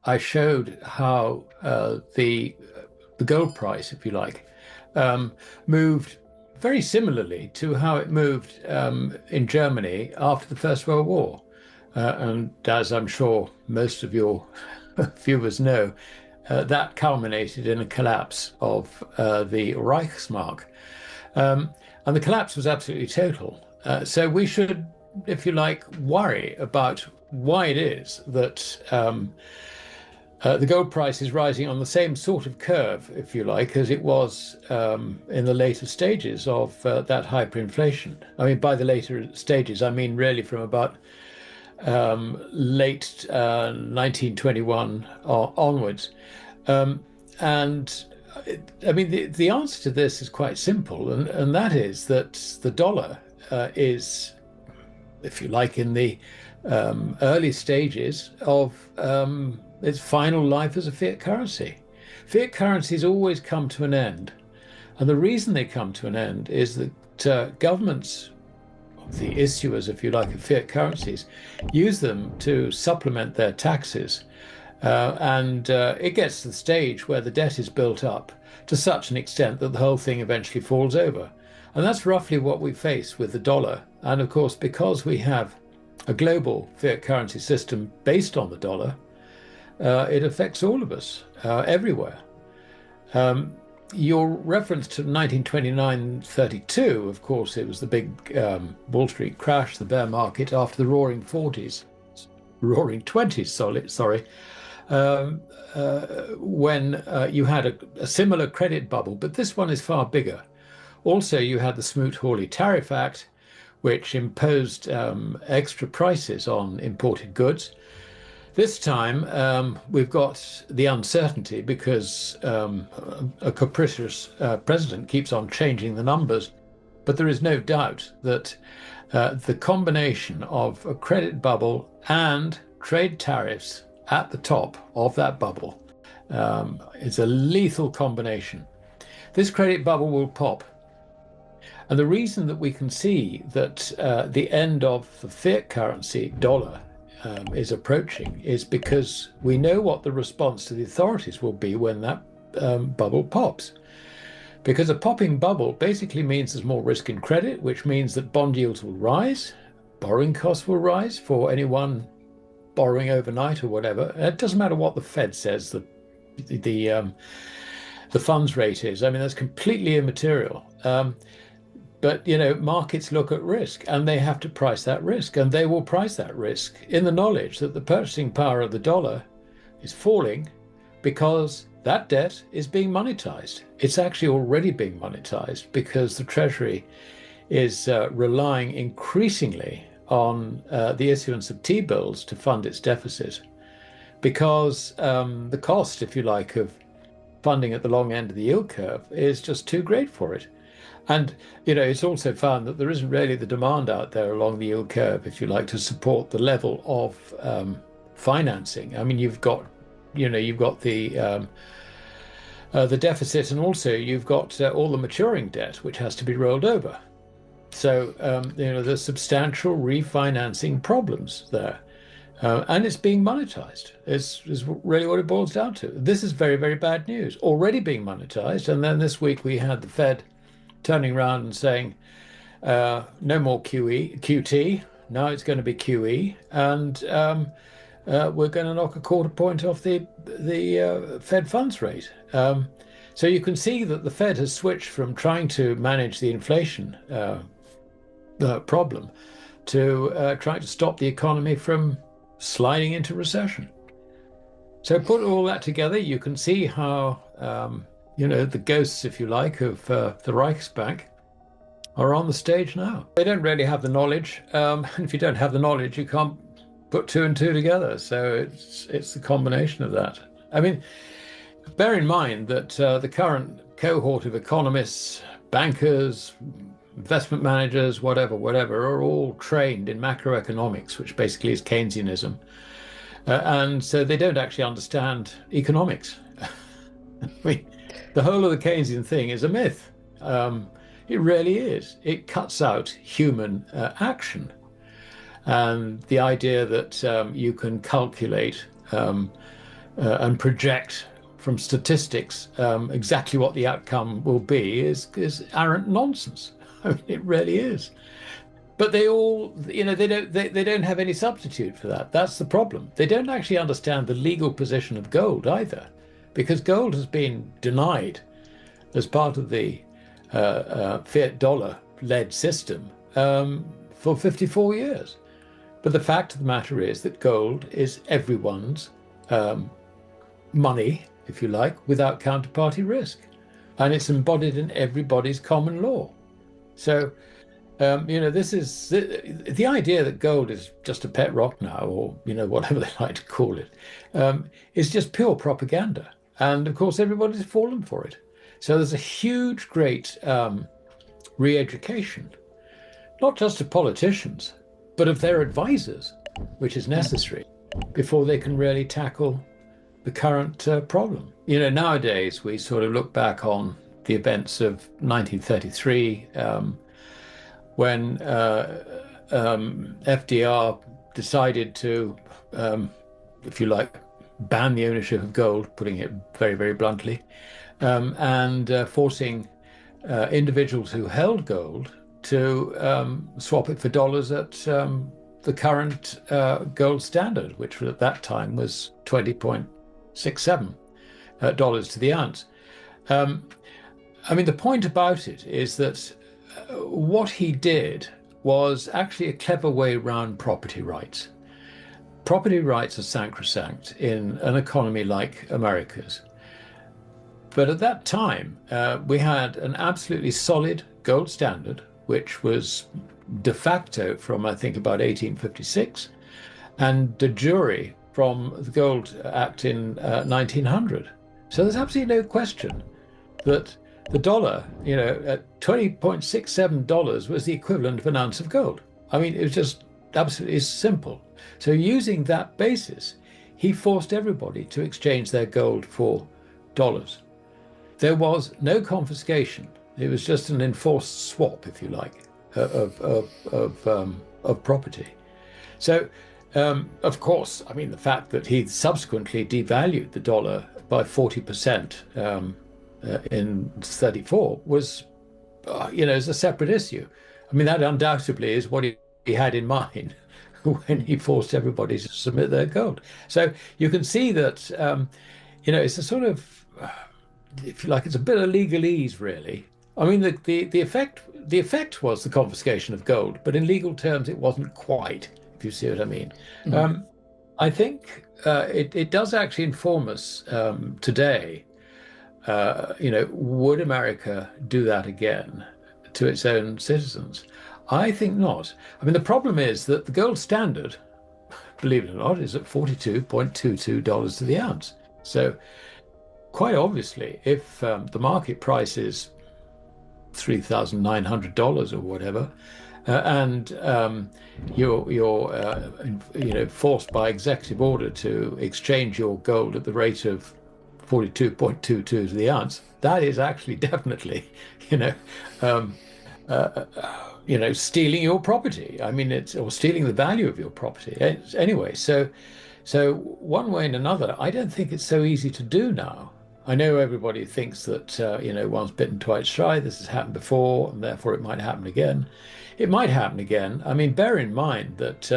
I showed how the gold price, if you like, moved very similarly to how it moved in Germany after the First World War. And as I'm sure most of your viewers know, that culminated in a collapse of the Reichsmark. And the collapse was absolutely total. So we should, if you like, worry about why it is that the gold price is rising on the same sort of curve, if you like, as it was in the later stages of that hyperinflation. I mean, by the later stages, I mean really from about late 1921 onwards. And I mean, the answer to this is quite simple, and that is that the dollar is, if you like, in the early stages of its final life as a fiat currency. Fiat currencies always come to an end. And the reason they come to an end is that governments, the issuers, if you like, of fiat currencies, use them to supplement their taxes. And it gets to the stage where the debt is built up to such an extent that the whole thing eventually falls over. And that's roughly what we face with the dollar. And of course, because we have a global fiat currency system based on the dollar, it affects all of us everywhere. Your reference to 1929-32, of course, it was the big Wall Street crash, the bear market after the roaring 40s, roaring 20s, sorry, when you had a similar credit bubble, but this one is far bigger. Also, you had the Smoot-Hawley Tariff Act, which imposed extra prices on imported goods. This time, we've got the uncertainty because a capricious president keeps on changing the numbers. But there is no doubt that the combination of a credit bubble and trade tariffs at the top of that bubble is a lethal combination. This credit bubble will pop. And the reason that we can see that the end of the fiat currency dollar is approaching is because we know what the response to the authorities will be when that bubble pops. Because a popping bubble basically means there's more risk in credit, which means that bond yields will rise, borrowing costs will rise for anyone borrowing overnight or whatever. It doesn't matter what the Fed says the funds rate is. I mean, that's completely immaterial. But, you know, markets look at risk and they have to price that risk, and they will price that risk in the knowledge that the purchasing power of the dollar is falling because that debt is being monetized. It's actually already being monetized because the Treasury is relying increasingly on the issuance of T-bills to fund its deficit, because the cost, if you like, of funding at the long end of the yield curve is just too great for it. And, you know, it's also found that there isn't really the demand out there along the yield curve, if you like, to support the level of financing. I mean, you've got the deficit, and also you've got all the maturing debt, which has to be rolled over. So, there's substantial refinancing problems there. And it's being monetized is really what it boils down to. This is very, very bad news, already being monetized. And then this week we had the Fed turning around and saying, no more QT, now it's going to be QE, and we're going to knock a quarter point off the Fed funds rate. So you can see that the Fed has switched from trying to manage the inflation problem to trying to stop the economy from sliding into recession. So put all that together, you can see how the ghosts, if you like, of the Reichsbank are on the stage now. They don't really have the knowledge. And if you don't have the knowledge, you can't put two and two together. So it's the combination of that. I mean, bear in mind that the current cohort of economists, bankers, investment managers, whatever, are all trained in macroeconomics, which basically is Keynesianism. And so they don't actually understand economics. I mean, the whole of the Keynesian thing is a myth. It really is. It cuts out human action. And the idea that you can calculate and project from statistics exactly what the outcome will be is arrant nonsense. I mean, it really is. But they all, they don't have any substitute for that. That's the problem. They don't actually understand the legal position of gold either, because gold has been denied as part of the fiat dollar-led system for 54 years. But the fact of the matter is that gold is everyone's money, if you like, without counterparty risk. And it's embodied in everybody's common law. So, this is the idea that gold is just a pet rock now, or, whatever they like to call it, is just pure propaganda. And of course, everybody's fallen for it. So there's a huge, great re-education, not just of politicians, but of their advisors, which is necessary before they can really tackle the current problem. Nowadays we sort of look back on the events of 1933, when FDR decided to, if you like, ban the ownership of gold, putting it very, very bluntly, and forcing individuals who held gold to swap it for dollars at the current gold standard, which at that time was $20.67 to the ounce. The point about it is that what he did was actually a clever way around property rights. Property rights are sacrosanct in an economy like America's. But at that time, we had an absolutely solid gold standard, which was de facto from, I think, about 1856, and de jure from the Gold Act in 1900. So there's absolutely no question that the dollar, at $20.67 was the equivalent of an ounce of gold. I mean, it was just absolutely simple. So using that basis, he forced everybody to exchange their gold for dollars. There was no confiscation. It was just an enforced swap, if you like, of property. So, of course, the fact that he subsequently devalued the dollar by 40% in 34 was, is a separate issue. That undoubtedly is what he had in mind when he forced everybody to submit their gold. So you can see that, it's a sort of, if you like, it's a bit of legalese, really. The effect was the confiscation of gold, but in legal terms, it wasn't quite, if you see what I mean. Mm-hmm. I think it does actually inform us today. Would America do that again to its own citizens? I think not. The problem is that the gold standard, believe it or not, is at $42.22 to the ounce. So quite obviously, if the market price is $3,900 or whatever, and you're forced by executive order to exchange your gold at the rate of 42.22 to the ounce, that is actually definitely, stealing your property. Or stealing the value of your property. Anyway, so one way and another, I don't think it's so easy to do now. I know everybody thinks that, once bitten, twice shy. This has happened before, and therefore it might happen again. It might happen again. Bear in mind that,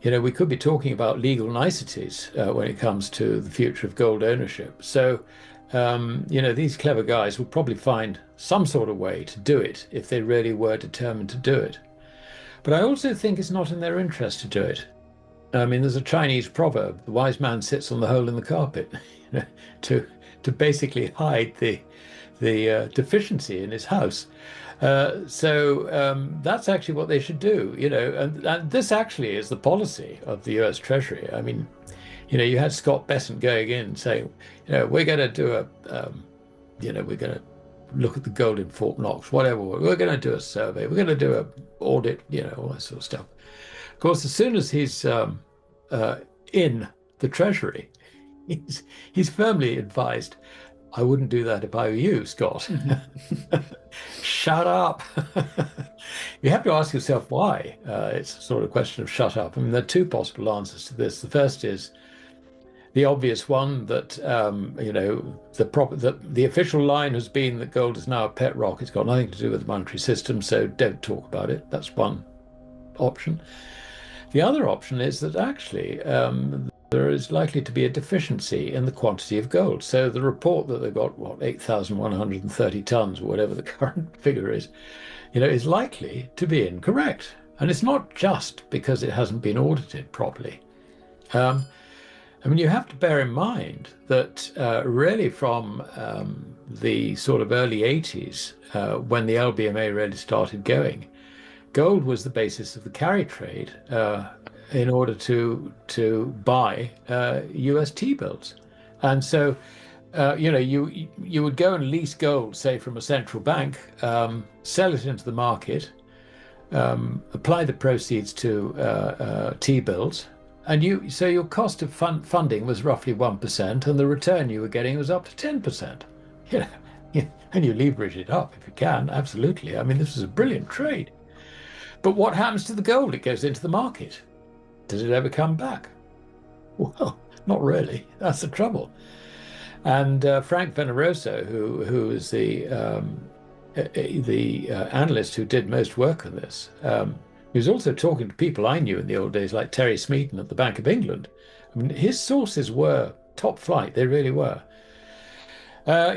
we could be talking about legal niceties when it comes to the future of gold ownership. So, these clever guys will probably find some sort of way to do it if they really were determined to do it. But I also think it's not in their interest to do it. There's a Chinese proverb: the wise man sits on the hole in the carpet, to basically hide the deficiency in his house. So that's actually what they should do, and this actually is the policy of the US Treasury. You had Scott Bessent going in saying, we're going to do we're going to look at the gold in Fort Knox, whatever. We're going to do a survey. We're going to do an audit, all that sort of stuff. Of course, as soon as he's in the Treasury, he's firmly advised, I wouldn't do that if I were you, Scott. Shut up. You have to ask yourself why. It's a sort of question of shut up. There are two possible answers to this. The first is The obvious one that the official line has been that gold is now a pet rock. It's got nothing to do with the monetary system, so don't talk about it. That's one option. The other option is that actually there is likely to be a deficiency in the quantity of gold. So the report that they've got, what, 8,130 tons, or whatever the current figure is likely to be incorrect. And it's not just because it hasn't been audited properly. I mean, you have to bear in mind that really from the sort of early 80s, when the LBMA really started going, gold was the basis of the carry trade in order to buy US T-bills. And so, you would go and lease gold, say, from a central bank, sell it into the market, apply the proceeds to T-bills, and so your cost of funding was roughly 1%, and the return you were getting was up to 10%. You know, and you leverage it up if you can, absolutely. I mean, this is a brilliant trade. But what happens to the gold? It goes into the market. Does it ever come back? Well, not really. That's the trouble. And Frank Veneroso, who is the analyst who did most work on this, he was also talking to people I knew in the old days, like Terry Smeaton at the Bank of England. I mean, his sources were top flight. They really were.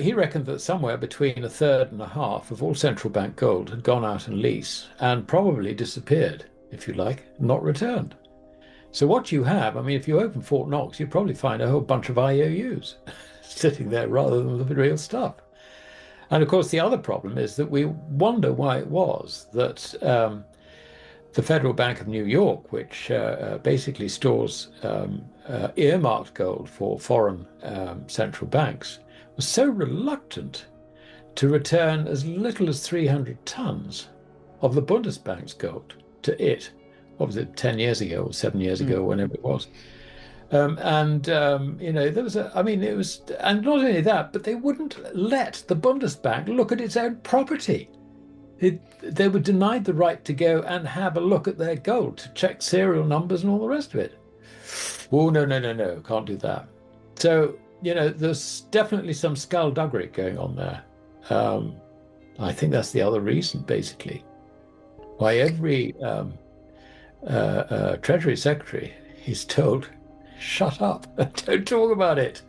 He reckoned that somewhere between a third and a half of all central bank gold had gone out on lease and probably disappeared, if you like, not returned. So what you have, I mean, if you open Fort Knox, you probably find a whole bunch of IOUs sitting there rather than the real stuff. And of course, the other problem is that we wonder why it was that the Federal Bank of New York, which basically stores earmarked gold for foreign central banks, was so reluctant to return as little as 300 tons of the Bundesbank's gold to it. What was it, 10 years ago or 7 years ago, whenever it was. There was and not only that, but they wouldn't let the Bundesbank look at its own property. They were denied the right to go and have a look at their gold, to check serial numbers and all the rest of it. Oh, no, can't do that. So, there's definitely some skullduggery going on there. I think that's the other reason, basically, why every Treasury Secretary is told, shut up, don't talk about it.